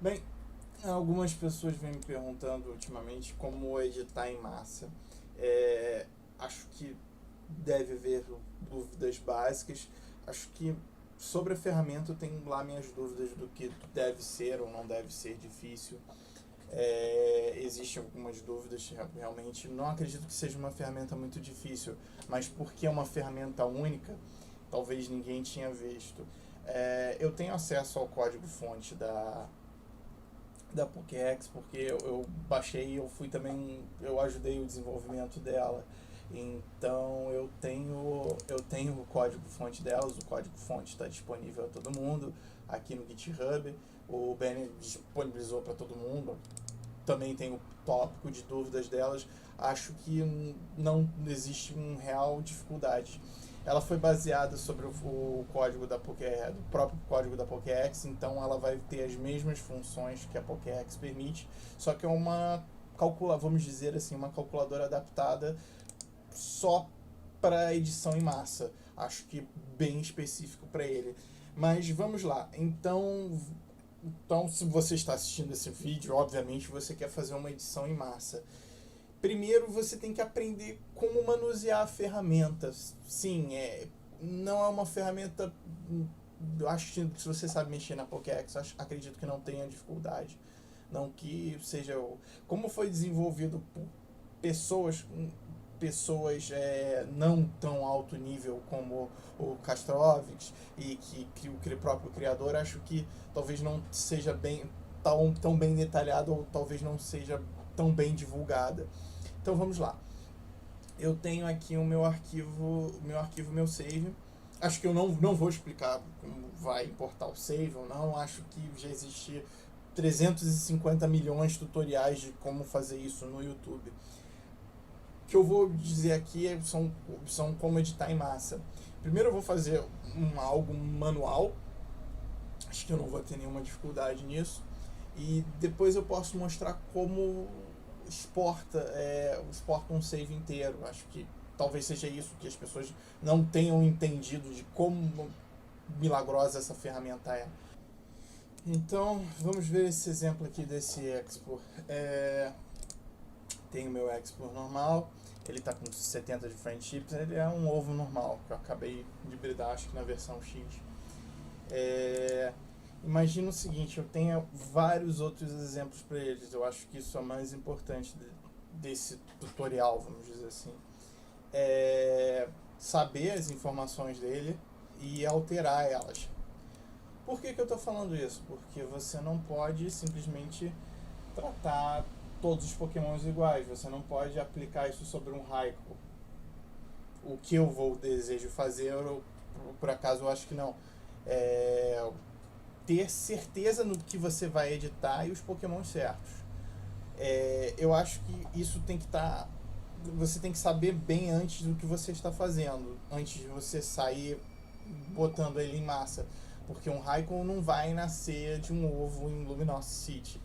Bem, algumas pessoas vêm me perguntando ultimamente como editar em massa. Acho que deve haver dúvidas básicas. Acho que sobre a ferramenta eu tenho lá minhas dúvidas do que deve ser ou não deve ser difícil. Existem algumas dúvidas realmente. Não acredito que seja uma ferramenta muito difícil, mas porque é uma ferramenta única, talvez ninguém tinha visto. Eu tenho acesso ao código-fonte da PokéX porque eu baixei, eu fui também, eu ajudei o desenvolvimento dela. Então eu tenho o código-fonte delas, o código-fonte está disponível a todo mundo aqui no GitHub. O Ben disponibilizou para todo mundo. Também tem o tópico de dúvidas delas. Acho que não existe uma real dificuldade. Ela foi baseada sobre o código da Poké, do próprio código da Pokéx, então ela vai ter as mesmas funções que a Pokéx permite, só que é vamos dizer assim, uma calculadora adaptada só para edição em massa. Acho que bem específico para ele. Mas vamos lá. Então, se você está assistindo esse vídeo, obviamente você quer fazer uma edição em massa. Primeiro você tem que aprender como manusear a ferramenta. Sim, não é uma ferramenta. Acho que se você sabe mexer na Pokéx, acredito que não tenha dificuldade. Não que seja. Como foi desenvolvido por pessoas não tão alto nível como o Kastrovic e que o próprio criador, acho que talvez não seja tão bem detalhado ou talvez não seja tão bem divulgada. Então vamos lá. Eu tenho aqui o meu save. Acho que eu não vou explicar como vai importar o save ou não. Acho que já existe 350 milhões de tutoriais de como fazer isso no YouTube. O que eu vou dizer aqui são como editar em massa. Primeiro eu vou fazer algo manual. Acho que eu não vou ter nenhuma dificuldade nisso. E depois eu posso mostrar como exporta um save inteiro. Acho que talvez seja isso que as pessoas não tenham entendido de como milagrosa essa ferramenta é. Então, vamos ver esse exemplo aqui desse export. Tem o meu export normal, ele está com 70 de friendships, ele é um ovo normal, que eu acabei de hibridar, acho que na versão X. Imagina o seguinte, eu tenho vários outros exemplos para eles. Eu acho que isso é o mais importante desse tutorial, vamos dizer assim. Saber as informações dele e alterar elas. Por que eu estou falando isso? Porque você não pode simplesmente tratar todos os pokémons iguais. Você não pode aplicar isso sobre um Raikou. O que eu desejo fazer, por acaso eu acho que não. Ter certeza no que você vai editar e os pokémons certos. Eu acho que isso tem que estar... Você tem que saber bem antes do que você está fazendo, antes de você sair botando ele em massa. Porque um Raikou não vai nascer de um ovo em Luminosity City.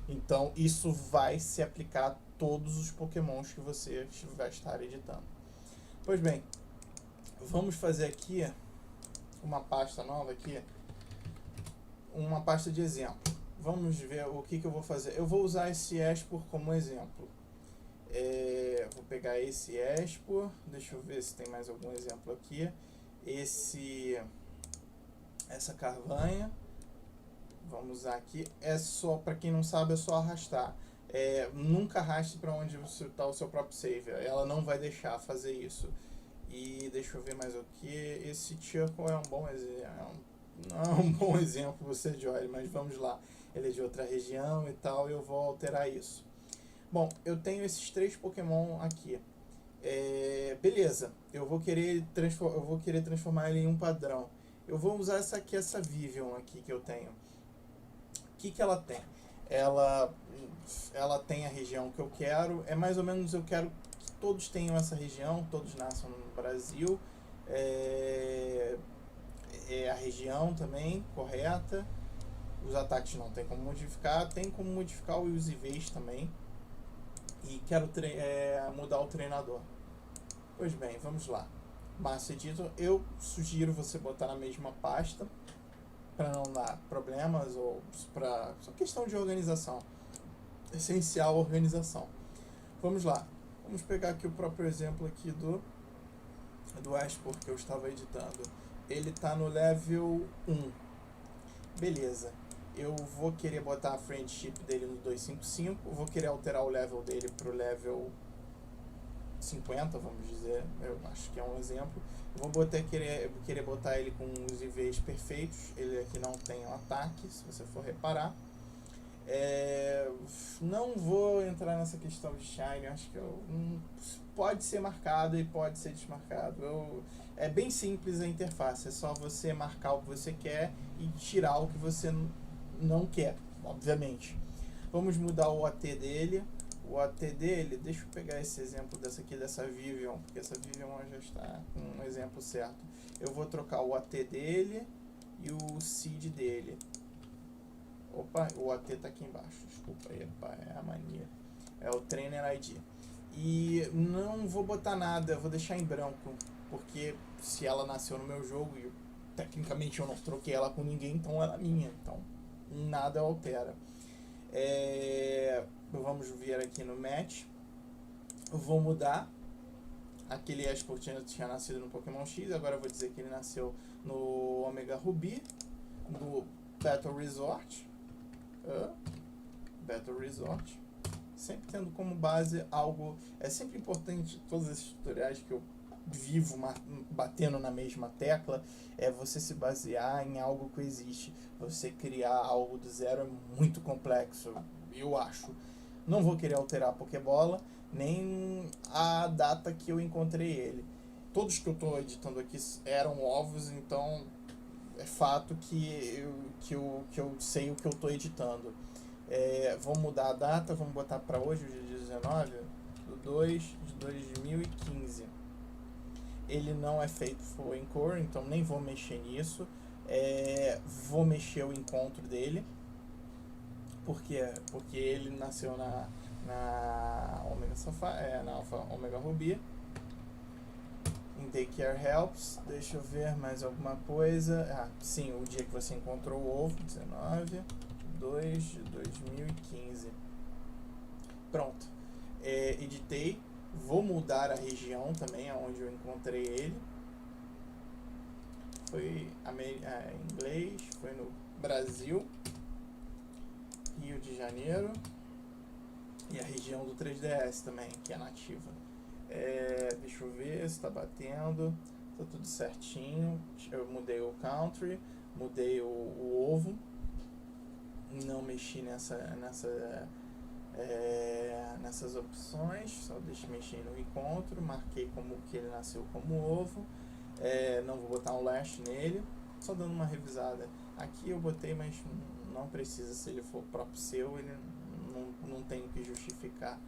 Então isso vai se aplicar a todos os pokémons que você vai estar editando. Pois bem, vamos fazer aqui uma pasta nova aqui. Uma pasta de exemplo. Vamos ver o que eu vou fazer. Eu vou usar esse export como exemplo. Vou pegar esse export. Deixa eu ver se tem mais algum exemplo aqui. Essa carvanha. Vamos usar aqui. Para quem não sabe, é só arrastar. Nunca arraste para onde está o seu próprio save. Ela não vai deixar fazer isso. E deixa eu ver mais o que. Esse Chuckle é um bom exemplo. Não é um bom exemplo você, Joy, mas vamos lá. Ele é de outra região e tal, e eu vou alterar isso. Bom, eu tenho esses 3 Pokémon aqui. Beleza, eu vou querer transformar ele em um padrão. Eu vou usar essa Vivian aqui que eu tenho. O que ela tem? Ela tem a região que eu quero. Mais ou menos eu quero que todos tenham essa região, todos nasçam no Brasil. A região também, correta. Os ataques não tem como modificar. Tem como modificar o use vez também. E quero mudar o treinador. Pois bem, vamos lá. Master Editor, eu sugiro você botar na mesma pasta. para não dar problemas ou para só questão de organização. Essencial organização. Vamos lá. Vamos pegar aqui o próprio exemplo aqui do Ashport que eu estava editando. Ele está no level 1. Beleza. Eu vou querer botar a friendship dele no 255. Vou querer alterar o level dele para o level 50, vamos dizer. Eu acho que é um exemplo. Eu vou querer botar ele com os IVs perfeitos. Ele aqui não tem um ataque, se você for reparar. Não vou entrar nessa questão de Shine. Acho que pode ser marcado e pode ser desmarcado. É bem simples a interface. É só você marcar o que você quer e tirar o que você não quer, obviamente. Vamos mudar o AT dele. O AT dele, deixa eu pegar esse exemplo dessa Vivian, porque essa Vivian já está com um exemplo certo. Eu vou trocar o AT dele e o seed dele. Opa, o AT tá aqui embaixo, desculpa, é a mania. É o Trainer ID. E não vou botar nada, eu vou deixar em branco, porque se ela nasceu no meu jogo e tecnicamente eu não troquei ela com ninguém, então ela é minha, então nada altera. Vamos vir aqui no match. Eu vou mudar. Aquele Ashport tinha nascido no Pokémon X, agora eu vou dizer que ele nasceu no Omega Ruby, no Battle Resort. Battle Resort. Sempre tendo como base algo. É sempre importante, todos esses tutoriais que eu vivo batendo na mesma tecla, é você se basear em algo que existe. Você criar algo do zero é muito complexo, eu acho. Não vou querer alterar a Pokébola, nem a data que eu encontrei ele. Todos que eu estou editando aqui eram ovos, então é fato que eu sei o que eu estou editando. Vou mudar a data, vamos botar para hoje, o dia 19 de 2 de 2015. Ele não é feito full encore, então nem vou mexer nisso. Vou mexer o encontro dele, porque ele nasceu na Omega Sapphire, na Alpha Omega Ruby. Em Take Care Helps, deixa eu ver mais alguma coisa. Sim, o dia que você encontrou o ovo, 19 de 2 de 2015. Pronto. Editei. Vou mudar a região também, onde eu encontrei ele. Foi em inglês, foi no Brasil, Rio de Janeiro, e a região do 3DS também, que é nativa. Deixa eu ver se está batendo, tá tudo certinho. Eu mudei o country, mudei o ovo, não mexi nessas opções, só deixa eu mexer no encontro, marquei como que ele nasceu como ovo. Não vou botar um lash nele, só dando uma revisada. Aqui eu botei, mas não precisa, se ele for próprio seu, ele não tem o que justificar.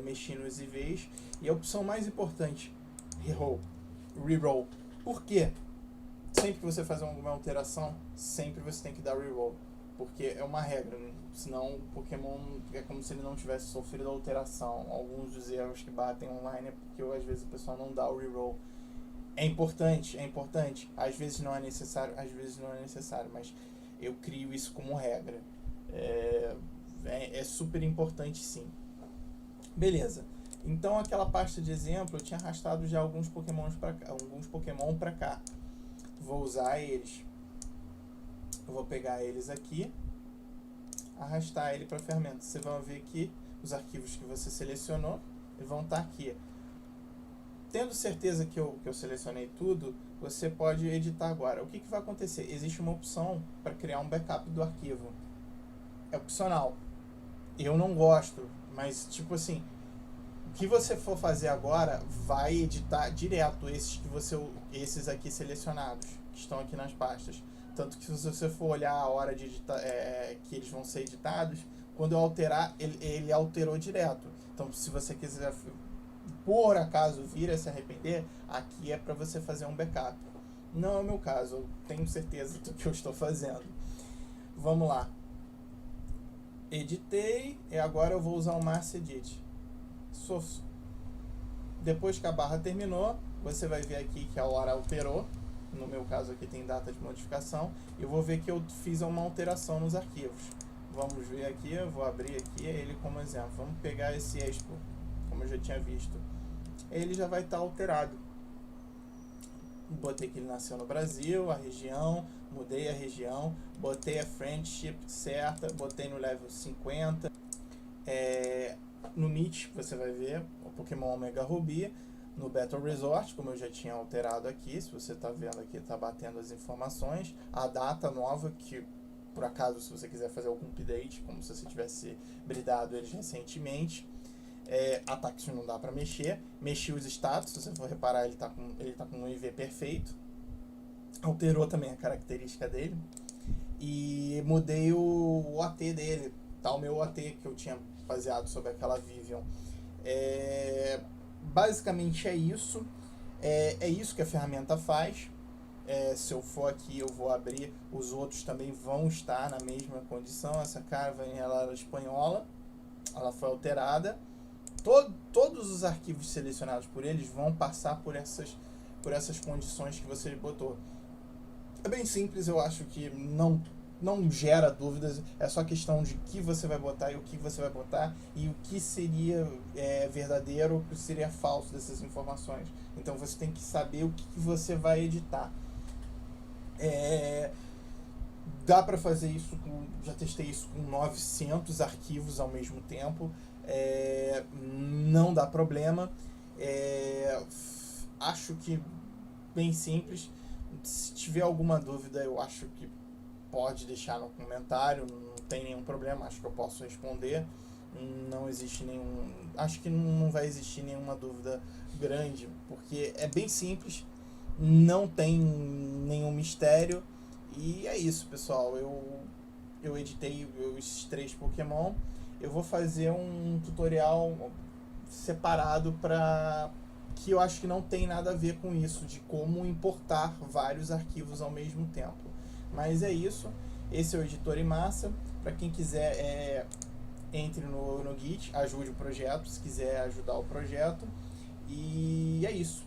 Mexi nos IVs. E a opção mais importante, reroll. Por quê? Sempre que você fazer alguma alteração, sempre você tem que dar reroll, porque é uma regra, né? Senão o Pokémon é como se ele não tivesse sofrido alteração. Alguns dos erros que batem online é porque às vezes o pessoal não dá o reroll. É importante. Às vezes não é necessário, mas eu crio isso como regra. É super importante, sim. Beleza. Então aquela pasta de exemplo, eu tinha arrastado já alguns Pokémon para cá. Vou usar eles. Eu vou pegar eles aqui, arrastar ele para a ferramenta. Você vai ver aqui os arquivos que você selecionou, eles vão estar aqui. Tendo certeza que eu selecionei tudo, você pode editar agora. O que vai acontecer? Existe uma opção para criar um backup do arquivo. É opcional. Eu não gosto, mas tipo assim, o que você for fazer agora vai editar direto esses aqui selecionados, que estão aqui nas pastas. Tanto que se você for olhar a hora de editar, que eles vão ser editados, quando eu alterar, ele alterou direto. Então, se você quiser, por acaso, vir a se arrepender, aqui é para você fazer um backup. Não é o meu caso, eu tenho certeza do que eu estou fazendo. Vamos lá. Editei, e agora eu vou usar o Mars Edit. Depois que a barra terminou, você vai ver aqui que a hora alterou. no meu caso aqui tem data de modificação, eu vou ver que eu fiz uma alteração nos arquivos. Vamos ver aqui, eu vou abrir aqui ele como exemplo. Vamos pegar esse Expo, como eu já tinha visto. Ele já vai estar alterado. Botei que ele nasceu no Brasil, a região, mudei a região, botei a friendship certa, botei no level 50. No Meet você vai ver o Pokémon Omega Ruby. No Battle Resort, como eu já tinha alterado aqui, se você está vendo aqui, está batendo as informações. A data nova, que por acaso, se você quiser fazer algum update, como se você tivesse bridado eles recentemente. Ataques não dá para mexer. Mexi os status, se você for reparar, ele tá com um IV perfeito. Alterou também a característica dele. E mudei o OT dele, tá? O meu OT que eu tinha baseado sobre aquela Vivian. Basicamente é isso. É isso que a ferramenta faz. Se eu for aqui, eu vou abrir. Os outros também vão estar na mesma condição. Essa Caravan, ela era espanhola. Ela foi alterada. Todos os arquivos selecionados por eles vão passar por essas condições que você botou. É bem simples, eu acho que não gera dúvidas, é só questão de que você vai botar e o que você vai botar e o que seria verdadeiro, o que seria falso dessas informações. Então você tem que saber o que você vai editar. Dá para fazer isso, já testei isso com 900 arquivos ao mesmo tempo. Não dá problema. Acho que bem simples. Se tiver alguma dúvida, eu acho que pode deixar no comentário, não tem nenhum problema, acho que eu posso responder. Não existe acho que não vai existir nenhuma dúvida grande, porque é bem simples, não tem nenhum mistério. E é isso, pessoal. Eu editei esses 3 Pokémon. Eu vou fazer um tutorial separado que eu acho que não tem nada a ver com isso, de como importar vários arquivos ao mesmo tempo. Mas é isso. Esse é o editor em massa. Para quem quiser, entre no Git, ajude o projeto, se quiser ajudar o projeto. E é isso.